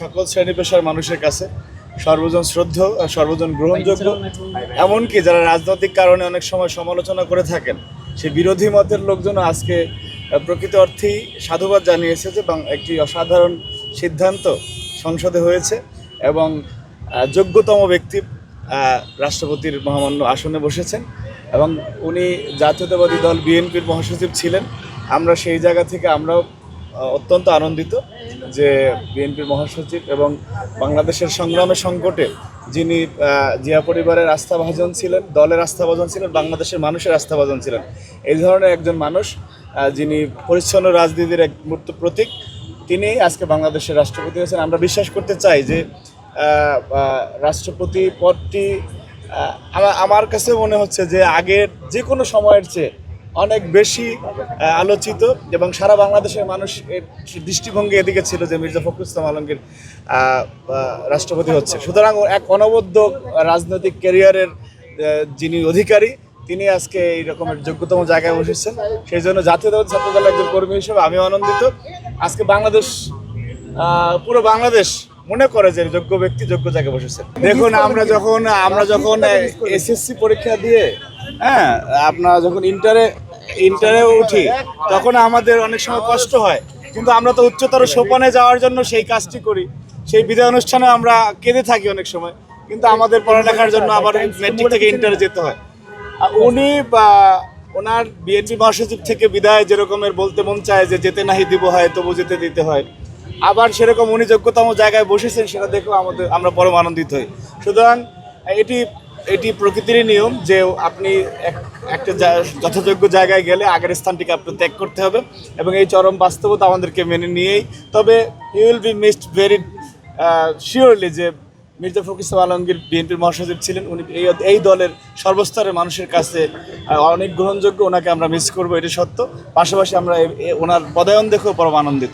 সকল শ্রেণী পেশার মানুষের কাছে সর্বজন শ্রদ্ধেয়, সর্বজন গ্রহণযোগ্য, এমনকি যারা রাজনৈতিক কারণে অনেক সময় সমালোচনা করে থাকেন সেই বিরোধী মতের লোকজন আজকে প্রকৃত অর্থেই সাধুবাদ জানিয়েছে যে একটি অসাধারণ সিদ্ধান্ত সংসদে হয়েছে এবং যোগ্যতম ব্যক্তি রাষ্ট্রপতির মহামান্য আসনে বসেছেন এবং উনি জাতীয়তাবাদী দল বিএনপির মহাসচিব ছিলেন। আমরা সেই জায়গা থেকে আমরাও অত্যন্ত আনন্দিত যে বিএনপির মহাসচিব এবং বাংলাদেশের সংগ্রামের সংকটে যিনি জিয়া পরিবারের আস্থাভাজন ছিলেন, দলের আস্থাভাজন ছিলেন, বাংলাদেশের মানুষের আস্থাভাজন ছিলেন, এই ধরনের একজন মানুষ যিনি পরিচ্ছন্ন রাজনীতির এক মূর্ত প্রতীক, তিনি আজকে বাংলাদেশের রাষ্ট্রপতি হয়েছেন। আমরা বিশ্বাস করতে চাই যে রাষ্ট্রপতি পদটি আমার কাছে মনে হচ্ছে যে আগের যে কোনো সময়ের চেয়ে অনেক বেশি আলোচিত এবং সারা বাংলাদেশের মানুষের দৃষ্টিভঙ্গি এদিকে ছিল যে মির্জা ফখরুল ইসলাম আলমগীর রাষ্ট্রপতি হচ্ছে। সুতরাং এক অনবদ্য রাজনৈতিক ক্যারিয়ারের যিনি অধিকারী, তিনি আজকে এই রকমের যোগ্যতম জায়গায় বসেছেন। সেই জন্য জাতীয়তাবাদী ছাত্রদলের একজন কর্মী হিসেবে আমিও আনন্দিত। আজকে বাংলাদেশ, পুরো বাংলাদেশ মনে করে যে যোগ্য ব্যক্তি যোগ্য জায়গায় বসেছেন। দেখুন, আমরা যখন এসএসসি পরীক্ষা দিয়ে আপনারা যখন ইন্টারে উঠি তখন আমাদের অনেক সময় কষ্ট হয়, কিন্তু আমরা তো উচ্চতর সোপানে যাওয়ার জন্য সেই কাজটি করি। সেই বিদায় অনুষ্ঠানে আমরা কেঁদে থাকি অনেক সময়, কিন্তু আমাদের পড়ালেখার জন্য আবার ম্যাট্রিক থেকে ইন্টারে যেতে হয়। উনি ওনার বিএনপি মহাসচিব থেকে বিদায় যেরকমের বলতে মন চায় যে যেতে নাহি দিব হয় তবু যেতে দিতে হয়, আবার সেরকম উনি যোগ্যতম জায়গায় বসেছেন, সেটা দেখেও আমরা পরম আনন্দিত হই। সুতরাং এটি প্রকৃতিরই নিয়ম যে আপনি একটা যথাযোগ্য জায়গায় গেলে আগের স্থানটিকে আপনার ত্যাগ করতে হবে এবং এই চরম বাস্তবতা আমাদেরকে মেনে নিয়েই, তবে you will be missed very surely যে মির্জা ফখরুল ইসলাম আলমগীর বিএনপির মহাসচিব ছিলেন। উনি এই দলের সর্বস্তরের মানুষের কাছে অনেক গ্রহণযোগ্য, ওনাকে আমরা মিস করবো, এটি সত্য। পাশাপাশি আমরা ওনার পদায়ন দেখেও পরম আনন্দিত।